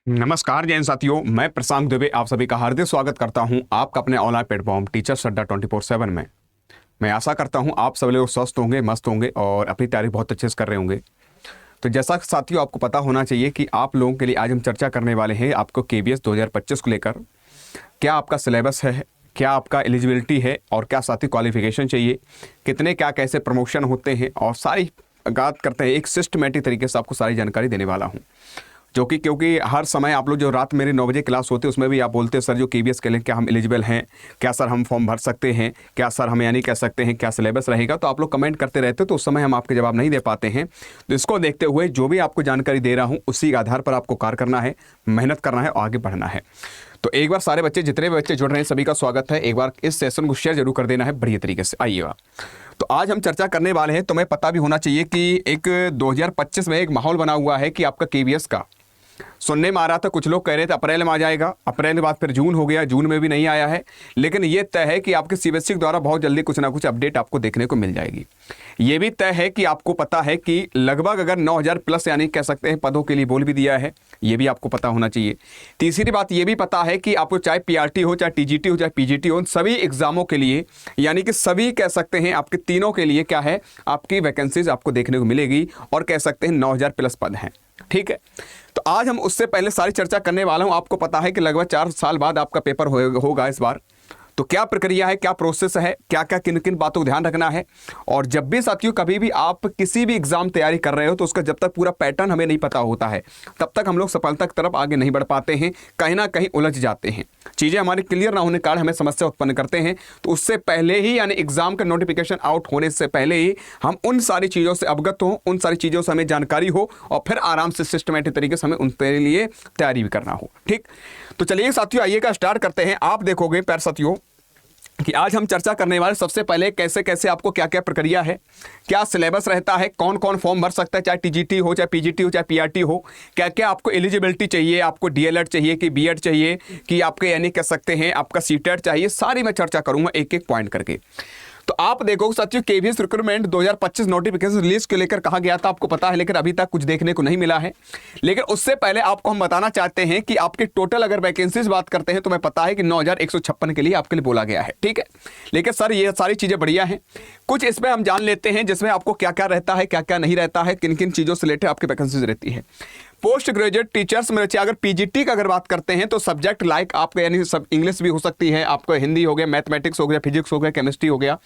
नमस्कार जैन साथियों, मैं प्रशांत दुबे आप सभी का हार्दिक स्वागत करता हूं आपका अपने ऑनलाइन प्लेटफॉर्म टीचर्स अड्डा 24/7 में। मैं आशा करता हूं आप सब लोग स्वस्थ होंगे, मस्त होंगे और अपनी तैयारी बहुत अच्छे से कर रहे होंगे। तो जैसा साथियों आपको पता होना चाहिए कि आप लोगों के लिए आज हम चर्चा करने वाले हैं आपको केवीएस 2025 को लेकर। क्या आपका सिलेबस है, क्या आपका एलिजिबिलिटी है और क्या साथी क्वालिफिकेशन चाहिए, कितने क्या कैसे प्रमोशन होते हैं और सारी बात करते हैं। एक सिस्टमेटिक तरीके से आपको सारी जानकारी देने वाला हूँ, जो कि क्योंकि हर समय आप लोग जो रात मेरी 9 बजे क्लास होती है उसमें भी आप बोलते हैं सर जो केवीएस के लिए क्या हम एलिजिबल हैं, क्या सर हम फॉर्म भर सकते हैं, क्या सर हम यानी कह सकते हैं क्या सिलेबस रहेगा। तो आप लोग कमेंट करते रहते हो तो उस समय हम आपके जवाब नहीं दे पाते हैं। तो इसको देखते हुए जो भी आपको जानकारी दे रहा हूँ उसी के आधार पर आपको कार्य करना है, मेहनत करना है और आगे बढ़ना है। तो एक बार सारे बच्चे जितने भी बच्चे जुड़ रहे हैं सभी का स्वागत है। एक बार इस सेशन को शेयर जरूर कर देना है बढ़िया तरीके से। आइएगा, तो आज हम चर्चा करने वाले हैं। तुम्हें पता भी होना चाहिए कि एक 2025 में एक माहौल बना हुआ है कि आपका केवीएस का सुनने में आ रहा था, कुछ लोग कह रहे थे अप्रैल में आ जाएगा, अप्रैल के बाद फिर जून हो गया, जून में भी नहीं आया है। लेकिन ये तय है कि आपके सीबीएसई द्वारा बहुत जल्दी कुछ ना कुछ अपडेट आपको देखने को मिल जाएगी। ये भी तय है कि आपको पता है कि लगभग अगर 9000 प्लस यानी कह सकते हैं पदों के लिए बोल भी दिया है, ये भी आपको पता होना चाहिए। तीसरी बात ये भी पता है कि आपको चाहे पीआरटी हो, चाहे टीजीटी हो, चाहे पीजीटी हो, सभी एग्जामों के लिए यानी कि सभी कह सकते हैं आपके तीनों के लिए क्या है आपकी वैकेंसीज आपको देखने को मिलेगी और कह सकते हैं 9000 प्लस पद हैं। ठीक है, तो आज हम उससे पहले सारी चर्चा करने वाला हूं। आपको पता है कि लगभग 4 साल बाद आपका पेपर होगा इस बार। तो क्या प्रक्रिया है, क्या प्रोसेस है, क्या क्या किन किन बातों को ध्यान रखना है। और जब भी साथियों कभी भी आप किसी भी एग्जाम तैयारी कर रहे हो तो उसका जब तक पूरा पैटर्न हमें नहीं पता होता है तब तक हम लोग सफलता की तरफ आगे नहीं बढ़ पाते हैं, कहीं ना कहीं उलझ जाते हैं। चीज़ें हमारी क्लियर ना होने के कारण हमें समस्या उत्पन्न करते हैं। तो उससे पहले ही यानी एग्जाम का नोटिफिकेशन आउट होने से पहले ही हम उन सारी चीज़ों से अवगत हो, उन सारी चीज़ों से हमें जानकारी हो और फिर आराम से सिस्टमेटिक तरीके से हमें उनके लिए तैयारी भी करना हो। ठीक, तो चलिए साथियों आइएगा स्टार्ट करते हैं। आप देखोगे प्यारे साथियों कि आज हम चर्चा करने वाले सबसे पहले कैसे कैसे आपको क्या क्या प्रक्रिया है, क्या सिलेबस रहता है, कौन कौन फॉर्म भर सकता है, चाहे टीजीटी हो, चाहे पीजीटी हो, चाहे पीआरटी हो, क्या क्या आपको एलिजिबिलिटी चाहिए, आपको डीएलएड चाहिए कि बीएड चाहिए कि आपके यानी कह सकते हैं आपका सीटेट चाहिए। सारी मैं चर्चा करूंगा एक एक पॉइंट करके। तो आप देखो साथियों केवीएस रिक्रूटमेंट 2025 नोटिफिकेशन रिलीज को लेकर कहा गया था, आपको पता है, लेकिन अभी तक कुछ देखने को नहीं मिला है। लेकिन उससे पहले आपको हम बताना चाहते हैं कि आपके टोटल अगर वैकेंसीज बात करते हैं तो मैं पता है कि 9156 के लिए आपके लिए बोला गया है। ठीक है, लेकिन सर ये सारी चीजें बढ़िया हैं, कुछ इसमें हम जान लेते हैं जिसमें आपको क्या क्या रहता है, क्या क्या नहीं रहता है, किन किन चीजों से रिलेटेड आपकी वैकेंसीज रहती है। पोस्ट ग्रेजुएट टीचर्स में अगर पीजीटी का अगर बात करते हैं तो सब्जेक्ट लाइक आपके यानी सब इंग्लिश भी हो सकती है, आपको हिंदी हो गया, मैथमेटिक्स हो गया, फिजिक्स हो गया, केमिस्ट्री हो गया,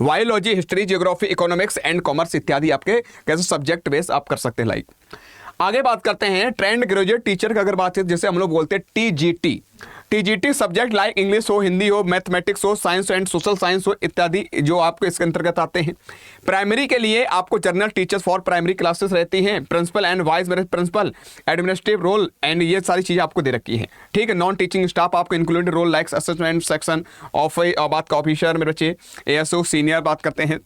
biology, history, geography, economics and commerce इत्यादि आपके कैसे सब्जेक्ट बेस आप कर सकते हैं लाइक। आगे बात करते हैं ट्रेंड ग्रेजुएट टीचर का अगर बात है जैसे हम लोग बोलते हैं TGT. TGT subject like English हो, हिंदी हो, मैथमेटिक्स हो, साइंस एंड सोशल साइंस हो इत्यादि जो आपको इसके अंतर्गत आते हैं। प्राइमरी के लिए आपको general teachers for primary classes रहती हैं, principal and vice principal, administrative role and ये सारी चीजें आपको दे रखी है। ठीक है, नॉन टीचिंग स्टाफ आपको included role like assistant section of बात का ऑफिसर में बच्चे, एएसओ सीनियर बात करते हैं,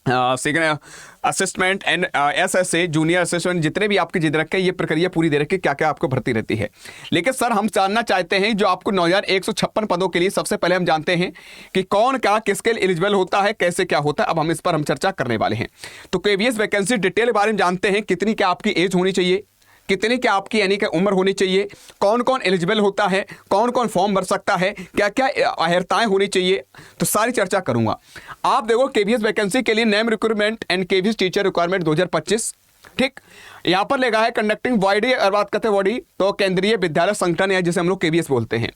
assistant and SSA junior assistant, जितने भी आपके जिद रखे ये प्रक्रिया पूरी दे रखी क्या क्या आपको भर्ती रहती है। लेकिन सर हम जानना चाहते हैं जो आपको 9156 पदों के लिए सबसे पहले हम जानते हैं कि कौन क्या किसके लिए एलिजिबल होता है, कैसे क्या होता है। अब हम इस पर हम चर्चा करने वाले हैं। तो केवीएस वैकेंसी डिटेल के बारे में जानते हैं, कितनी क्या आपकी एज होनी चाहिए, कितनी क्या आपकी यानी कि उम्र होनी चाहिए, कौन कौन एलिजिबल होता है, कौन कौन फॉर्म भर सकता है, क्या क्या अहर्ताएं होनी चाहिए, तो सारी चर्चा करूंगा। आप देखो केवीएस वैकेंसी के लिए name recruitment and KVS teacher requirement 2025। ठीक, यहां पर लगा है कंडक्टिंग बॉडी, अगर बात करते हैं बॉडी तो केंद्रीय विद्यालय संगठन है जिसे हम लोग केवीएस बोलते हैं।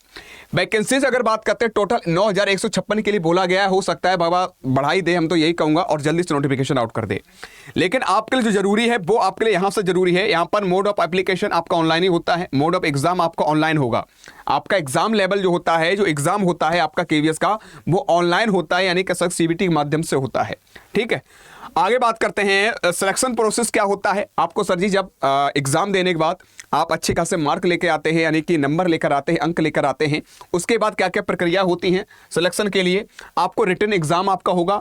वैकेंसीज अगर बात करते हैं टोटल 9156 के लिए बोला गया है, हो सकता है बाबा बढ़ाई दे, हम तो यही कहूंगा, और जल्दी से नोटिफिकेशन आउट कर दे। लेकिन आपके लिए जो जरूरी है वो आपके लिए यहां से जरूरी है, यहां पर मोड ऑफ एप्लीकेशन आपका ऑनलाइन ही होता है, मोड ऑफ एग्जाम आपका ऑनलाइन होगा। आपका एग्जाम लेवल जो होता है, जो एग्जाम होता है आपका केवीएस का वो ऑनलाइन होता है, यानी कि सीबीटी के माध्यम से होता है। ठीक है, आगे बात करते हैं सिलेक्शन प्रोसेस क्या होता है। आपको सर जी जब एग्जाम देने के बाद आप अच्छे खासे मार्क लेके आते हैं, यानी कि नंबर लेकर आते हैं, अंक लेकर आते हैं, उसके बाद क्या क्या प्रक्रिया होती है सिलेक्शन के लिए। आपको रिटन एग्जाम आपका होगा,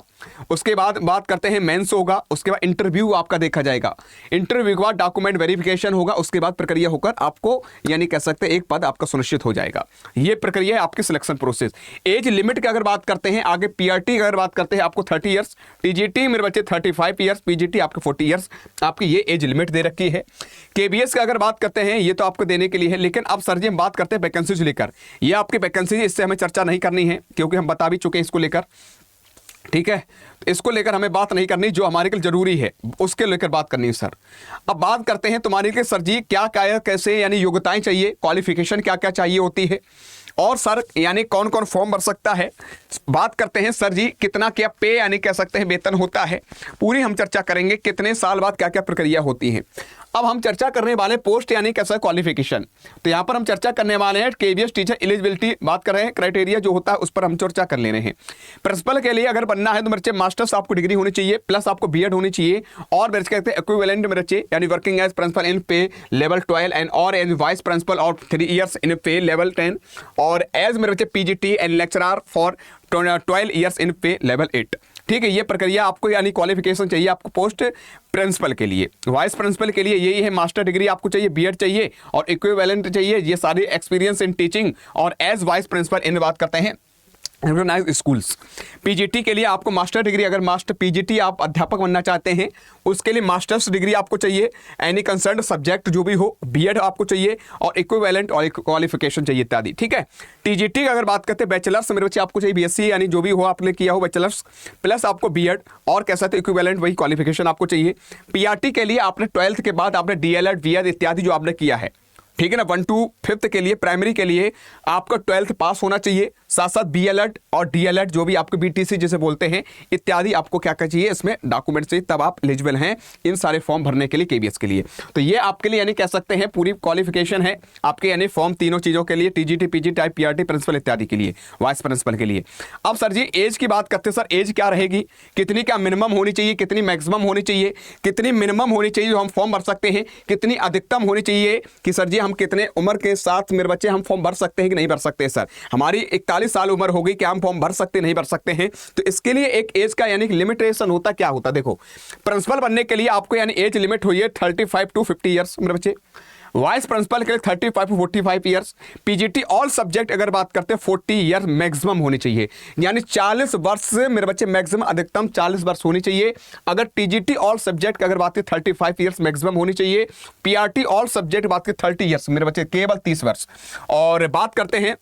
उसके बाद बात करते हैं मेंस होगा, उसके बाद इंटरव्यू आपका देखा जाएगा, इंटरव्यू के बाद डॉक्यूमेंट वेरिफिकेशन होगा, उसके बाद प्रक्रिया होकर आपको यानी कह सकते हैं एक पद आपका सुनिश्चित हो जाएगा। ये प्रक्रिया है आपकी सिलेक्शन प्रोसेस। एज लिमिट की अगर बात करते हैं, आगे पीआरटी की अगर बात करते हैं आपको 30 ईयर्स, टीजीटी मेरे बच्चे 30 35 ईयर्स, पीजीटी आपके 40 ईयर्स, आपकी ये एज लिमिट दे रखी है। केबीएस का अगर बात करते हैं ये तो आपको देने के लिए है, लेकिन अब सर जी हम बात करते हैं वैकेंसीज लेकर। ये आपकी वैकेंसी, इससे हमें चर्चा नहीं करनी है क्योंकि हम बता भी चुके हैं इसको लेकर, ठीक है। तो इसको लेकर हमें बात नहीं करनी, जो हमारे लिए जरूरी है उसके लेकर बात करनी है सर। अब बात करते हैं तुम्हारे लिए सर जी क्या क्या कैसे यानी योग्यताएं चाहिए, क्वालिफिकेशन क्या क्या चाहिए होती है, और सर यानी कौन कौन फॉर्म भर सकता है। बात करते हैं सर जी कितना क्या पे यानी कह सकते हैं वेतन होता है, पूरी हम चर्चा करेंगे। कितने साल बाद क्या क्या प्रक्रिया होती है। अब हम चर्चा करने वाले पोस्ट यानी कैसा क्वालिफिकेशन, तो यहाँ पर हम चर्चा करने वाले हैं केबीएस टीचर एलिजिबिलिटी, बात कर रहे हैं क्राइटेरिया जो होता है उस पर हम चर्चा कर ले रहे हैं। प्रिंसिपल के लिए अगर बनना है तो मेरे मास्टर्स आपको डिग्री होनी चाहिए, प्लस आपको बीएड होनी चाहिए, और मेरे कहते हैं इक्विवेलेंट मेरे यानी वर्किंग एज प्रिंसिपल इन पे लेवल 12 एंड और एज वाइस प्रिंसिपल और 3 ईयर्स इन पे लेवल 10, और एज मेरे PGT and lecturer for 12 years in पे लेवल 8। ठीक है, ये प्रक्रिया आपको यानी क्वालिफिकेशन चाहिए आपको पोस्ट प्रिंसिपल के लिए। वाइस प्रिंसिपल के लिए यही है, मास्टर डिग्री आपको चाहिए, बीएड चाहिए और इक्विवेलेंट चाहिए, ये सारी एक्सपीरियंस इन टीचिंग और एज वाइस प्रिंसिपल इन बात करते हैं रिकॉग्नाइज्ड स्कूल्स। पीजीटी के लिए आपको मास्टर डिग्री, अगर मास्टर पीजीटी आप अध्यापक बनना चाहते हैं उसके लिए मास्टर्स डिग्री आपको चाहिए, एनी कंसर्न सब्जेक्ट जो भी हो, बीएड आपको चाहिए और इक्विवेलेंट और क्वालिफिकेशन चाहिए इत्यादि। ठीक है, टीजीटी की अगर बात करते हैं बैचलर्स मेरे बच्चे आपको चाहिए बीएससी यानी जो भी हो आपने किया हो बैचलर्स, प्लस आपको बीएड और कैसा तो इक्विवेलेंट वही क्वालिफिकेशन आपको चाहिए। पीआरटी के लिए आपने 12th के बाद आपने डीएलएड बीएड इत्यादि जो आपने किया है, ठीक है ना, 1 to 5th के लिए प्राइमरी के लिए आपका 12th पास होना चाहिए, साथ साथ बीएलएड और डीएलएड जो भी आपके बीटीसी जिसे बोलते हैं इत्यादि आपको क्या क्या चाहिए इसमें डॉक्यूमेंट चाहिए, तब आप एलिजिबल हैं इन सारे फॉर्म भरने के लिए केबीएस के लिए। तो ये आपके लिए यानी कह सकते हैं पूरी क्वालिफिकेशन है आपके यानी फॉर्म तीनों चीज़ों के लिए, टीजीटी पीजीटी पीआरटी प्रिंसिपल इत्यादि के लिए, वाइस प्रिंसिपल के लिए। अब सर जी एज की बात करते हैं, सर एज क्या रहेगी, कितनी क्या मिनिमम होनी चाहिए, कितनी मैक्सिमम होनी चाहिए, कितनी मिनिमम होनी चाहिए जो हम फॉर्म भर सकते हैं, कितनी अधिकतम होनी चाहिए कि सर जी हम कितने उम्र के साथ मेरे बच्चे हम फॉर्म भर सकते हैं कि नहीं भर सकते हैं। सर हमारी 41 साल उम्र हो गई, क्या हम फॉर्म भर सकते नहीं भर सकते हैं, तो इसके लिए एक एज का यानी लिमिटेशन होता, क्या होता देखो, प्रिंसिपल बनने के लिए आपको यानी एज लिमिट हुई है 35 to 50 ईयर्स मेरे बच्चे, वाइस प्रिंसिपल के लिए 35 to 45 years, PGT all subject अगर बात करते हैं 40 ईयर मैक्सिमम होनी चाहिए, यानी 40 वर्ष मेरे बच्चे मैक्सिमम अधिकतम 40 वर्ष होनी चाहिए। अगर टीजीटी ऑल सब्जेक्ट की अगर बात करें 35 ईयर्स मैक्सिमम होनी चाहिए, पीआरटी ऑल सब्जेक्ट बात करें 30 ईयर्स मेरे बच्चे केवल 30 वर्ष। और बात करते हैं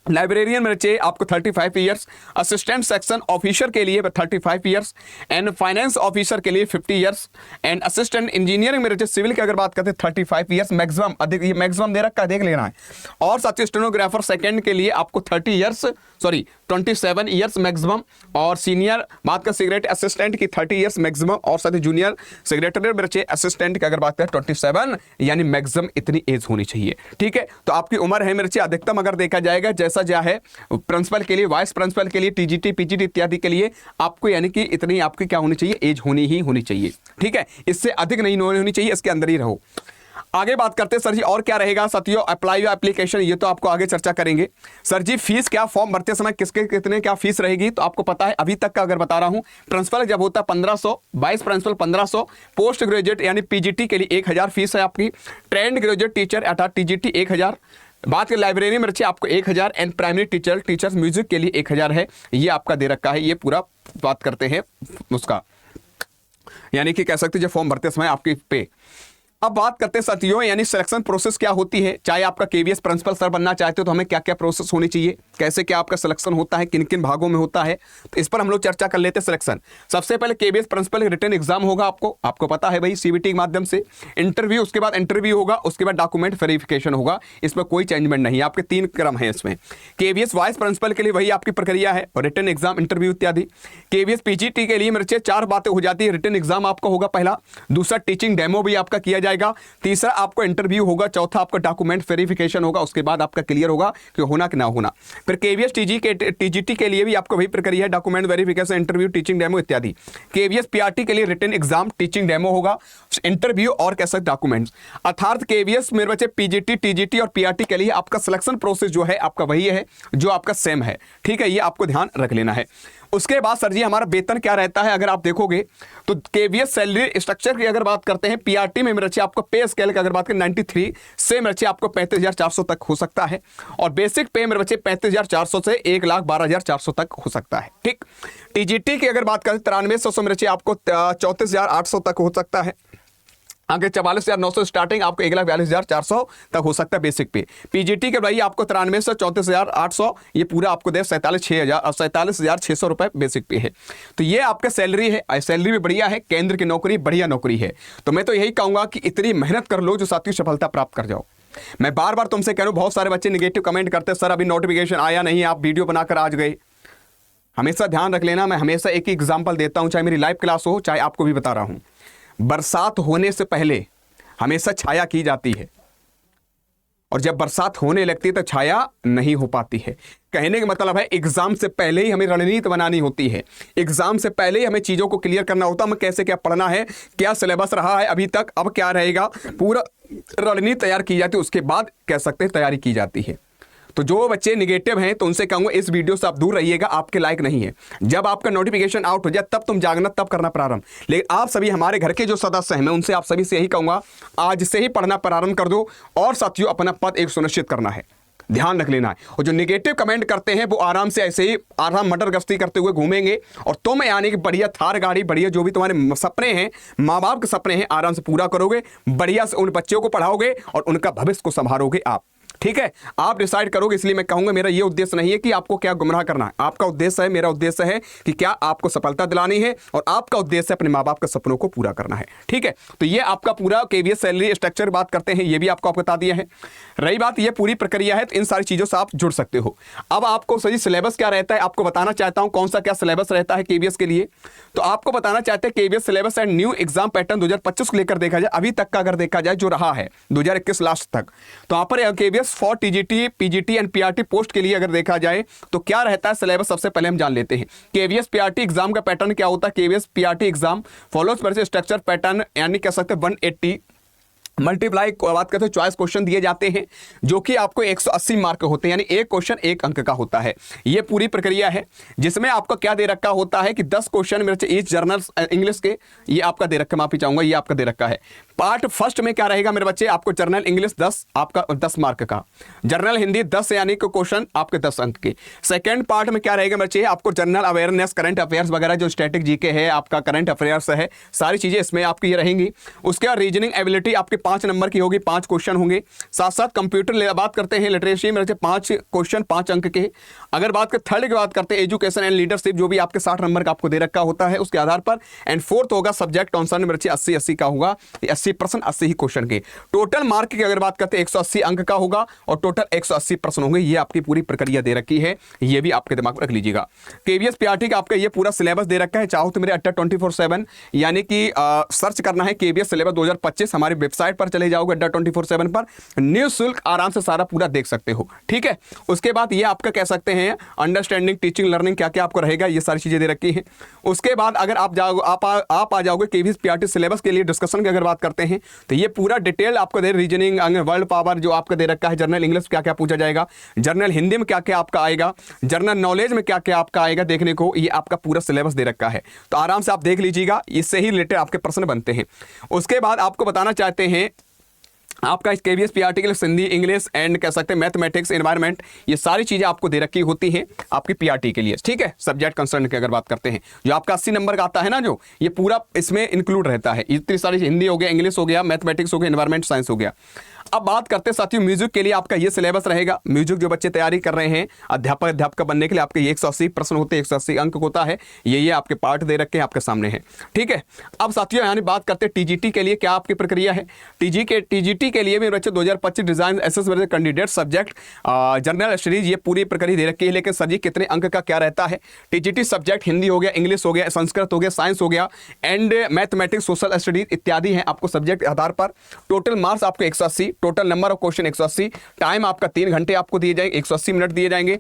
लाइब्रेरियन मेरे चाहिए आपको 35 ईयर्स, असिस्टेंट सेक्शन ऑफिसर के लिए 35 ईयर्स एंड फाइनेंस ऑफिसर के लिए 50 ईयर्स एंड असिस्टेंट इंजीनियरिंग मेरे चाहिए सिविल की अगर बात करते हैं 35 ईयर्स मैक्सिमम, अधिक ये मैक्सिमम दे रखा है देख लेना है। और साथ ही स्टेनोग्राफर सेकंड के लिए आपको 30 ईयर्स 27 ईयर्स मैक्सिमम, और सीनियर बात कर सिगरेट असिस्टेंट की 30 ईयर्स मैक्सिमम, और साथ ही जूनियर सेक्रेटरी मेरे चाहिए असिस्टेंट की अगर बात करें 27 यानी मैक्सिमम इतनी एज होनी चाहिए। ठीक है, तो आपकी उम्र है मेरे चाहिए अधिकतम अगर देखा जाएगा जैसा जो है प्रिंसिपल के लिए, वाइस प्रिंसिपल के लिए, टीजीटी पीजीटी इत्यादि के लिए आपको यानी कि इतनी आपकी क्या होनी चाहिए, एज होनी चाहिए। ठीक है, इससे अधिक नहीं होनी चाहिए, इसके अंदर ही रहो। आगे बात करते हैं सर जी और क्या रहेगा साथियों, अप्लाई एप्लीकेशन, ये तो आपको आगे चर्चा करेंगे। सर जी फीस क्या, फॉर्म भरते समय किसके कितने क्या फीस रहेगी, तो आपको पता है अभी तक का अगर बता रहा हूं, प्रिंसिपल जब होता है 1500, वाइस प्रिंसिपल 1500, पोस्ट ग्रेजुएट यानी पीजीटी के लिए 1000 फीस है आपकी, ट्रेंड ग्रेजुएट टीचर अर्थात टीजीटी 1000, बात करें लाइब्रेरी में रचे आपको 1000 एंड प्राइमरी टीचर्स म्यूजिक के लिए 1000 है, ये आपका दे रखा है। ये पूरा बात करते हैं उसका यानी कि कह सकते हैं जब फॉर्म भरते समय आपकी पे। अब बात करते हैं साथियों यानी सिलेक्शन प्रोसेस क्या होती है, चाहे आपका केवीएस प्रिंसिपल सर बनना चाहते हो तो हमें क्या क्या प्रोसेस होनी चाहिए, कैसे क्या आपका सिलेक्शन होता है, किन किन भागों में होता है, तो इस पर हम लोग चर्चा कर लेते हैं। सिलेक्शन सबसे पहले केवीएस प्रिंसिपल रिटन एग्जाम होगा, आपको पता है भाई सीबीटी के माध्यम से, इंटरव्यू, उसके बाद इंटरव्यू होगा, उसके बाद डॉक्यूमेंट वेरिफिकेशन होगा, इसमें कोई चेंजमेंट नहीं है, आपके 3 क्रम है इसमें। केवीएस वाइस प्रिंसिपल के लिए वही आपकी प्रक्रिया है, रिटन एग्जाम इंटरव्यू इत्यादि। केवीएस पीजीटी के लिए मेरे 4 बातें हो जाती है, रिटन एग्जाम आपका होगा पहला, दूसरा टीचिंग डेमो भी आपका किया जाएगा, तीसरा आपको इंटरव्यू होगा, चौथा आपका डॉक्यूमेंट वेरिफिकेशन होगा, उसके बाद आपका क्लियर होगा कि होना कि ना होना। फिर केवीएस टीजीटी के लिए भी आपको वही प्रक्रिया है, document verification, interview, teaching demo इत्यादि। केवीएस पीआरटी के लिए रिटन एग्जाम, टीचिंग डेमो होगा, इंटरव्यू और कैसे डॉक्यूमेंट्स। अर्थात केवीएस मेरे बच्चे पीजीटी टीजीटी और पीआरटी के लिए आपका सिलेक्शन प्रोसेस जो है आपका वही है जो आपका सेम है। ठीक है, ये आपको ध्यान रख लेना है। उसके बाद सर जी हमारा वेतन क्या रहता है, अगर आप देखोगे तो केवीएस सैलरी स्ट्रक्चर की अगर बात करते हैं, पीआरटी में मेरे आपको पे स्केल की अगर बात करें 93 से मेरे आपको 35,400 तक हो सकता है, और बेसिक पे मेरे बच्चे 35,400 से 1,12,400 तक हो सकता है। ठीक, टीजीटी की अगर बात करें 9300 से मेरे आपको 34,800 तक हो सकता है। आगे 44,900 स्टार्टिंग आपको 1,42,400 तक हो सकता है बेसिक पे। पीजीटी के भाई आपको 93 से 34,800 ये पूरा आपको दे 47,600 रुपए बेसिक पे है। तो ये आपका सैलरी है, सैलरी भी बढ़िया है, केंद्र की नौकरी बढ़िया नौकरी है। तो मैं तो यही कहूंगा कि इतनी मेहनत कर लो जो साथियों सफलता प्राप्त कर जाओ। मैं बार बार तुमसे कह रहा हूं, बहुत सारे बच्चे निगेटिव कमेंट करते हैं, सर अभी नोटिफिकेशन आया नहीं, आप वीडियो बनाकर आज गए। हमेशा ध्यान रख लेना, मैं हमेशा एक ही एग्जाम्पल देता हूं, चाहे मेरी लाइव क्लास हो चाहे आपको भी बता रहा हूं। बरसात होने से पहले हमेशा छाया की जाती है, और जब बरसात होने लगती है तो छाया नहीं हो पाती है। कहने का मतलब है एग्जाम से पहले ही हमें रणनीति बनानी होती है, एग्जाम से पहले ही हमें चीजों को क्लियर करना होता है, हमें कैसे क्या पढ़ना है, क्या सिलेबस रहा है अभी तक, अब क्या रहेगा, पूरा रणनीति तैयार की जाती है, उसके बाद कह सकते हैं तैयारी की जाती है। तो जो बच्चे निगेटिव हैं तो उनसे कहूंगा इस वीडियो से आप दूर रहिएगा, आपके लायक नहीं है। जब आपका नोटिफिकेशन आउट हो जाए तब तुम जागना, तब करना प्रारंभ। लेकिन आप सभी हमारे घर के जो सदस्य हैं, मैं उनसे आप सभी से यही कहूंगा आज से ही पढ़ना प्रारंभ कर दो, और साथियों अपना पद एक सुनिश्चित करना है, ध्यान रख लेना है। और जो निगेटिव कमेंट करते हैं वो आराम से ऐसे ही आराम मटर गश्ती करते हुए घूमेंगे, और तुम यानी कि बढ़िया थार गाड़ी, बढ़िया जो भी तुम्हारे सपने हैं, माँ बाप के सपने हैं, आराम से पूरा करोगे, बढ़िया से उन बच्चों को पढ़ाओगे और उनका भविष्य को संभालोगे आप। ठीक है, आप डिसाइड करोगे। इसलिए मैं कहूंगा मेरा ये उद्देश्य नहीं है कि आपको क्या गुमराह करना है, आपका उद्देश्य है, मेरा उद्देश्य है कि क्या आपको सफलता दिलानी है, और आपका उद्देश्य है अपने माँ बाप के सपनों को पूरा करना है। ठीक है, तो ये आपका पूरा केवीएस सैलरी स्ट्रक्चर बात करते हैं, ये भी आपको बता दिया है। रही बात ये पूरी प्रक्रिया है, तो इन सारी चीजों से आप जुड़ सकते हो। अब आपको सही सिलेबस क्या रहता है आपको बताना चाहता हूं, कौन सा क्या सिलेबस रहता है केवीएस के लिए। तो आपको बताना चाहते हैं KVS syllabus and new exam pattern 2025 को लेकर देखा जाए, अभी तक का अगर देखा जाए जो रहा है 2021 लास्ट तक, तो यहाँ पर KVS for TGT, PGT and PRT post के लिए अगर देखा जाए तो क्या रहता है सिलेबस, सबसे पहले हम जान लेते हैं। केवीएस पीआरटी एग्जाम का पैटर्न क्या होता है। KVS PRT exam follows versus structure pattern, यानी कह सकते हैं 180 मल्टीप्लाई बात करते हैं चॉइस क्वेश्चन दिए जाते हैं, जो कि आपको 180 मार्क होते हैं, यानी एक क्वेश्चन 1 अंक का होता है। ये पूरी प्रक्रिया है, जिसमें आपको क्या दे रखा होता है कि 10 क्वेश्चन मेरे ईच जर्नल इंग्लिश के, ये आपका दे रखा, माफी चाहूंगा, ये आपका दे रखा है। पार्ट फर्स्ट में क्या रहेगा मेरे बच्चे, आपको जर्नल इंग्लिश 10 आपका 10 मार्क का, जर्नल हिंदी 10 यानी कि क्वेश्चन आपके 10 अंक के। सेकेंड पार्ट में क्या रहेगा मेरे बच्चे, आपको जनरल अवेयरनेस, करंट अफेयर्स वगैरह जो स्टैटिक जीके है, आपका करंट अफेयर्स है, सारी चीजें इसमें आपकी ये रहेंगी। उसके बाद रीजनिंग एबिलिटी आपके 5 नंबर की होगी, 5 क्वेश्चन होंगे। साथ साथ कंप्यूटर बात करते हैं, लिटरेसी में 5 क्वेश्चन 5 अंक के। अगर बात कर थर्ड की बात करते हैं एजुकेशन एंड लीडरशिप, जो भी आपके 60 नंबर का आपको दे रखा होता है उसके आधार पर। एंड फोर्थ होगा सब्जेक्ट कॉन्सर्न में 80 का होगा, 80% 80 ही क्वेश्चन के। टोटल मार्क की अगर बात करते हैं 180 अंक का होगा, और टोटल 180 प्रश्न होंगे। ये आपकी पूरी प्रक्रिया दे रखी है, ये भी आपके दिमाग में रख लीजिएगा। केवीएस पीआरटी का आपका ये पूरा सिलेबस दे रखा है, चाहो तो मेरे अड्डा 24/7 यानी कि सर्च करना है केवीएस सिलेबस 2025, हमारी वेबसाइट पर चले जाओगे अड्डा 24/7 पर, निःशुल्क आराम से सारा पूरा देख सकते हो। ठीक है, उसके बाद ये आपका कह सकते हैं अंडरस्टैंडिंग, टीचिंग, लर्निंग क्या क्या आपको रहेगा, ये सारी चीजें दे रखी है। उसके बाद अगर आप जाओ आप आ जाओगे केवीएस पीआरटी सिलेबस के लिए डिस्कशन की अगर बात करते हैं, तो ये पूरा डिटेल आपको दे, रीजनिंग, वर्ल्ड पावर जो आपका दे रखा है, जनरल इंग्लिश क्या क्या पूछा जाएगा, जनरल हिंदी में क्या क्या आपका आएगा, जनरल नॉलेज में क्या क्या आपका आएगा देखने को, ये आपका पूरा सिलेबस दे रखा है। तो आराम से आप देख लीजिएगा, इससे ही रिलेटेड आपके प्रश्न बनते हैं। उसके बाद आपको बताना चाहते हैं आपका इस केवीएस पीआरटी के लिए हिंदी, इंग्लिश एंड कह सकते हैं मैथमेटिक्स, एनवायरनमेंट, ये सारी चीजें आपको दे रखी होती हैं आपकी पीआरटी के लिए। ठीक है, सब्जेक्ट कंसर्न की अगर बात करते हैं, जो आपका 80 नंबर का आता है ना, जो ये पूरा इसमें इंक्लूड रहता है। इतनी सारी हिंदी हो गया, इंग्लिश हो गया, मैथमेटिक्स हो गया, एनवायरमेंट साइंस हो गया। अब बात करते हैं साथियों म्यूजिक के लिए आपका ये सिलेबस रहेगा। म्यूजिक जो बच्चे तैयारी कर रहे हैं अध्यापक बनने के लिए, आपके 180 प्रश्न होते हैं, 180 अंक होता है। ये आपके पार्ट दे रखे हैं, आपके सामने है। ठीक है, अब साथियों यहाँ बात करते हैं टीजीटी के लिए क्या आपकी प्रक्रिया है। टीजीटी के लिए भी बच्चे 2025 डिजाइन एसेस कैंडिडेट सब्जेक्ट जनरल स्टडीज, ये पूरी प्रक्रिया दे रखी है। लेकिन सर जी कितने अंक का क्या रहता है। टीजीटी सब्जेक्ट हिंदी हो गया, इंग्लिश हो गया, संस्कृत हो गया, साइंस हो गया एंड मैथमेटिक्स, सोशल स्टडीज इत्यादि हैं आपको सब्जेक्ट आधार पर। टोटल मार्क्स आपको 180 total number of question 180, time आपका 3 घंटे आपको दिए जाएंगे, 180 मिनट दिए जाएंगे।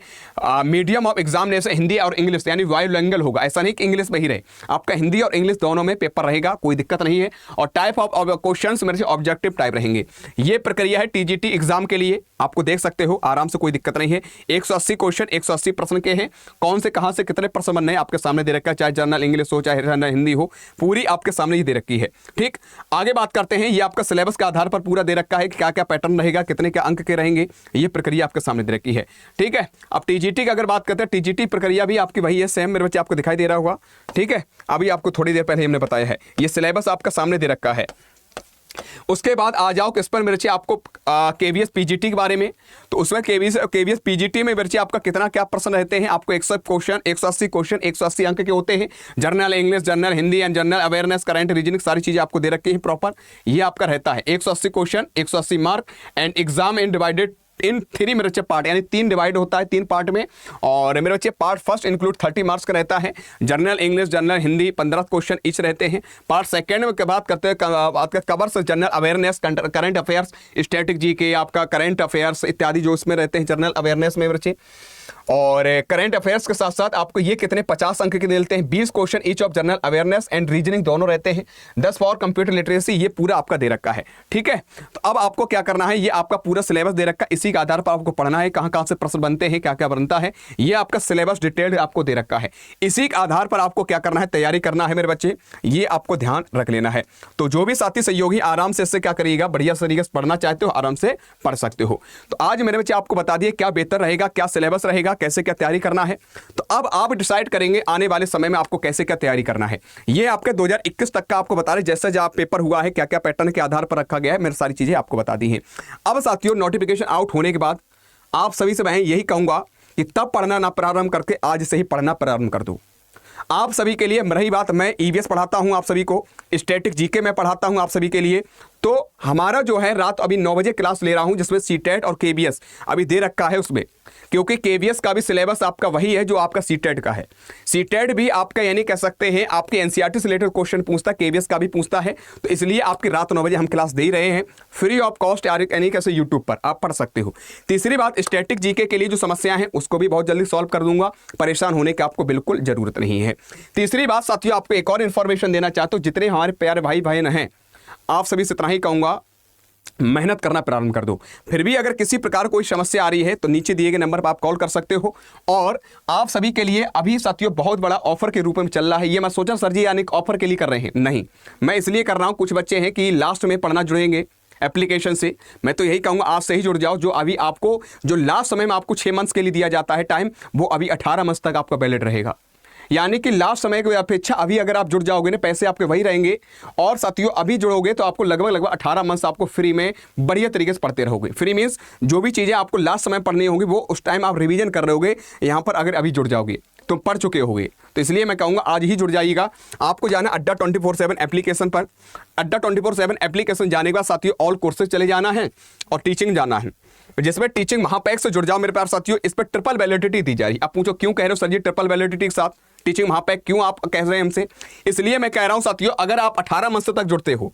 मीडियम ऑफ एग्जामिनेशन हिंदी और इंग्लिश यानी बाइलिंगुअल होगा, ऐसा नहीं कि इंग्लिश में ही रहे, आपका हिंदी और इंग्लिश दोनों में पेपर रहेगा, कोई दिक्कत नहीं है। और टाइप ऑफ क्वेश्चन मेरे से ऑब्जेक्टिव टाइप रहेंगे। ये प्रक्रिया है टीजीटी एग्जाम के लिए, आपको देख सकते हो आराम से, कोई दिक्कत नहीं है। 180 क्वेश्चन 180 प्रश्न के हैं, कौन से कहां से कितने प्रश्न बनने हैं आपके सामने दे रखा है, चाहे जनरल इंग्लिश हो चाहे जनरल हिंदी हो, पूरी आपके सामने ही दे रखी है। ठीक, आगे बात करते हैं। ये आपका सिलेबस के आधार पर पूरा दे रखा है कि क्या क्या पैटर्न रहेगा, कितने क्या अंक के रहेंगे, ये प्रक्रिया आपके सामने दे रखी है। ठीक है, अब टीजीटी की अगर बात करते हैं, टीजीटी प्रक्रिया भी आपकी वही है, सेम मेरे बच्चे आपको दिखाई दे रहा होगा। ठीक है, अभी आपको थोड़ी देर पहले हमने बताया है, ये सिलेबस आपका सामने दे रखा है। उसके बाद आ जाओ किस पर मेरे बच्चे, आपको केवीएस पीजीटी के बारे में। तो उसमें केवीएस पीजीटी में मेरे बच्चे आपका कितना क्या प्रश्न रहते हैं, आपको 180 क्वेश्चन 180 अंक के होते हैं। General English, general Hindi and general awareness, current reasoning, सारी चीजें आपको दे रखी है प्रॉपर। ये आपका रहता है 180 question 180 mark and exam in divided in 3 मेरे बच्चे पार्ट, यानी 3 डिवाइड होता है 3 पार्ट में। और मेरे बच्चे पार्ट फर्स्ट इंक्लूड 30 मार्क्स का रहता है, general English general Hindi 15 question each रहते हैं। पार्ट सेकेंड में बात करते हैं, covers general awareness, current affairs, static GK, आपका करंट अफेयर्स इत्यादि जो इसमें रहते हैं जनरल अवेयरनेस में बच्चे। और करंट अफेयर्स के साथ साथ आपको ये कितने 50 अंक के मिलते हैं, 20 question each of general awareness and reasoning दोनों रहते हैं, 10 फॉर कंप्यूटर लिटरेसी, ये पूरा आपका दे रखा है। ठीक है, तो अब आपको क्या करना है, ये आपका पूरा सिलेबस दे रखा है, इसी के आधार पर आपको पढ़ना है, कहां कहां से प्रश्न बनते हैं, क्या क्या बनता है, ये आपका सिलेबस डिटेल्ड आपको दे रखा है। इसी के आधार पर आपको क्या करना है, तैयारी करना है मेरे बच्चे, ये आपको ध्यान रख लेना है। तो जो भी साथी सहयोगी आराम से इससे क्या करिएगा, बढ़िया तरीके से पढ़ना चाहते हो आराम से पढ़ सकते हो। तो आज मेरे बच्चे आपको बता दिए क्या बेहतर रहेगा, क्या सिलेबस रहेगा, कैसे क्या तैयारी करना है। तो अब आप डिसाइड करेंगे आने वाले समय में आपको कैसे क्या तैयारी करना है। ये आपके 2021 तक का आपको बता रहे, जैसे जो आप पेपर हुआ है, क्या क्या पैटर्न के आधार पर रखा गया है, मेरी सारी चीजें आपको बता दी हैं। अब साथियों नोटिफिकेशन आउट होने के बाद आप सभी से मैं यही कहूंगा कि तब पढ़ना ना प्रारंभ करके आज से ही पढ़ना प्रारंभ कर दो। आप सभी के लिए रही बात, मैं ईवीएस पढ़ाता हूं आप सभी को, स्टैटिक जीके में पढ़ाता हूं आप सभी के लिए। तो हमारा जो है रात अभी 9 बजे क्लास ले रहा हूं, जिसमें सीटेट और केवीएस अभी दे रखा है उसमें, क्योंकि केवीएस का भी सिलेबस आपका वही है जो आपका सीटेट का है। सीटेट भी आपका यानी कह सकते हैं आपके एनसीईआरटी से रिलेटेड क्वेश्चन पूछता है, केवीएस का भी पूछता है। तो इसलिए आपकी रात 9 बजे हम क्लास दे ही रहे हैं, फ्री ऑफ कॉस्ट, यानी कैसे यूट्यूब पर आप पढ़ सकते हो। तीसरी बात, स्टैटिक जीके के लिए जो समस्याएं हैं उसको भी बहुत जल्दी सॉल्व कर दूंगा, परेशान होने की आपको बिल्कुल जरूरत नहीं है। तीसरी बात साथियों, आपको एक और इन्फॉर्मेशन देना चाहता हूं, जितने हमारे प्यारे भाई बहन हैं आप सभी से इतना ही कहूंगा, मेहनत करना प्रारंभ कर दो। फिर भी अगर किसी प्रकार कोई समस्या आ रही है तो नीचे दिए गए नंबर पर आप कॉल कर सकते हो। और आप सभी के लिए अभी साथियों बहुत बड़ा ऑफर के रूप में चल रहा है। ये मैं सोचा सर जी यानी ऑफर के लिए कर रहे हैं, नहीं, मैं इसलिए कर रहा हूं, कुछ बच्चे हैं कि लास्ट में पढ़ना जुड़ेंगे एप्लीकेशन से। मैं तो यही कहूंगा आज से ही जुड़ जाओ। जो अभी आपको जो लास्ट समय में आपको 6 मंथ्स के लिए दिया जाता है टाइम, वो अभी 18 मंथ्स तक आपका वैलिड रहेगा। यानी कि लास्ट समय की अपेक्षा अभी अगर आप जुड़ जाओगे ना, पैसे आपके वही रहेंगे। और साथियों अभी जुड़ोगे तो आपको लगभग 18 मंथ्स आपको फ्री में बढ़िया तरीके से पढ़ते रहोगे। फ्री मीन्स जो भी चीज़ें आपको लास्ट समय पढ़नी होगी वो उस टाइम आप रिवीजन कर रहे होगे। यहाँ पर अगर अभी जुड़ जाओगे तो पढ़ चुके होगे। तो इसलिए मैं कहूँगा आज ही जुड़ जाइएगा। आपको जाना अड्डा 24/7 एप्लीकेशन पर। अड्डा 24/7 एप्लीकेशन जाने के बाद साथियों ऑल कोर्सेज चले जाना है और टीचिंग जाना है, जिसमें टीचिंग महापैक से जुड़ जाओ मेरे प्यारे साथियों। इस पर ट्रिपल वैलिडिटी दी जा रही है। आप पूछो क्यों कह रहे हो सर जी ट्रिपल वैलिडिटी के साथ टीचिंग महापैक क्यों आप कह रहे हैं हमसे? इसलिए मैं कह रहा हूं साथियों, अगर आप 18 मंथ तक जुड़ते हो,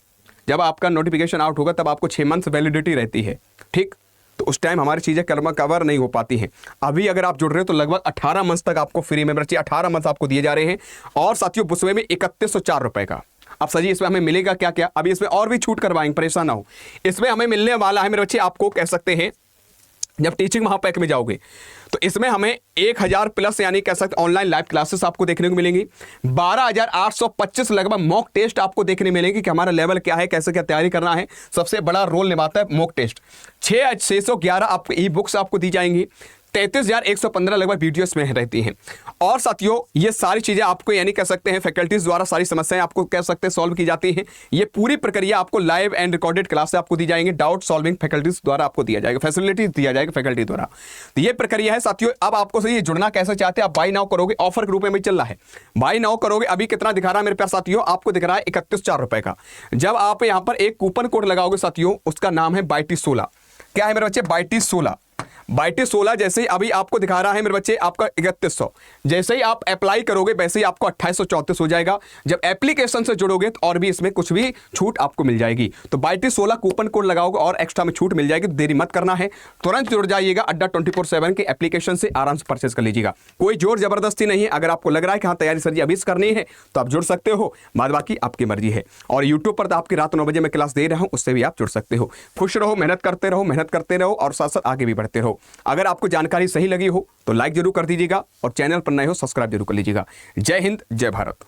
जब आपका नोटिफिकेशन आउट होगा तब आपको 6 मंथ वैलिडिटी रहती है, ठीक, तो उस टाइम हमारी चीजें कवर नहीं हो पाती हैं। अभी अगर आप जुड़ रहे हो तो लगभग 18 मंथ तक आपको फ्री में बच्चे 18 मंथ आपको दिए जा रहे हैं। और साथियों उसमें में 3104 रुपए का। अब सर जी इसमें हमें मिलेगा क्या क्या? अभी इसमें और भी छूट करवाएंगे, परेशान ना हो। इसमें हमें मिलने वाला है मेरे बच्चे, आपको कह सकते हैं जब टीचिंग महापैक में जाओगे तो इसमें हमें 1000 प्लस यानी कह सकते ऑनलाइन लाइव क्लासेस आपको देखने को मिलेंगी। 12,825 लगभग मॉक टेस्ट आपको देखने मिलेंगे कि हमारा लेवल क्या है, कैसे क्या तैयारी करना है। सबसे बड़ा रोल निभाता है मॉक टेस्ट। 611 आपको ई बुक्स आपको दी जाएंगी। 33,115 लगभग वीडियोस में रहती हैं। और साथियों ये सारी चीजें आपको यानी कह सकते हैं फैकल्टीज द्वारा सारी समस्याएं आपको कह सकते हैं सॉल्व की जाती हैं। ये पूरी प्रक्रिया आपको लाइव एंड रिकॉर्डेड क्लास से आपको दी जाएंगे। डाउट सॉल्विंग फैकल्टीज द्वारा आपको दिया जाएगा, फैसिलिटीज दिया जाएगा फैकल्टी द्वारा। तो ये प्रक्रिया है साथियों। अब आपको सही जुड़ना कैसे चाहते हैं, आप बाय नाउ करोगे, ऑफर के रूप में चल रहा है। बाय नाउ करोगे, अभी कितना दिखा रहा है मेरे प्यारे साथियों, आपको दिख रहा है 3104 रुपए का। जब आप यहाँ पर एक कूपन कोड लगाओगे साथियों, उसका नाम है बायटी 16। क्या है मेरे बच्चे? बायटी 16। बाईटी 16 जैसे ही अभी आपको दिखा रहा है मेरे बच्चे आपका 3100, जैसे ही आप अप्लाई करोगे वैसे ही आपको 2834 हो जाएगा। जब एप्लीकेशन से जुड़ोगे तो और भी इसमें कुछ भी छूट आपको मिल जाएगी। तो बाईटी 16 कूपन कोड लगाओगे और एक्स्ट्रा में छूट मिल जाएगी। तो देरी मत करना है, तुरंत जुड़ जाइएगा अड्डा 24/7 के एप्लीकेशन से, आराम से परचेज कर लीजिएगा। कोई जोर जबरदस्ती नहीं है। अगर आपको लग रहा है कि हाँ तैयारी सर जी अभी से करनी है तो आप जुड़ सकते हो, बाद बाकी आपकी मर्जी है। और यूट्यूब पर तो आपकी रात 9 बजे मैं क्लास दे रहा हूं, उससे भी आप जुड़ सकते हो। खुश रहो, मेहनत करते रहो, मेहनत करते रहो और साथ साथ आगे भी बढ़ते रहो। अगर आपको जानकारी सही लगी हो तो लाइक जरूर कर दीजिएगा और चैनल पर नए हो सब्सक्राइब जरूर कर लीजिएगा। जय हिंद, जय भारत।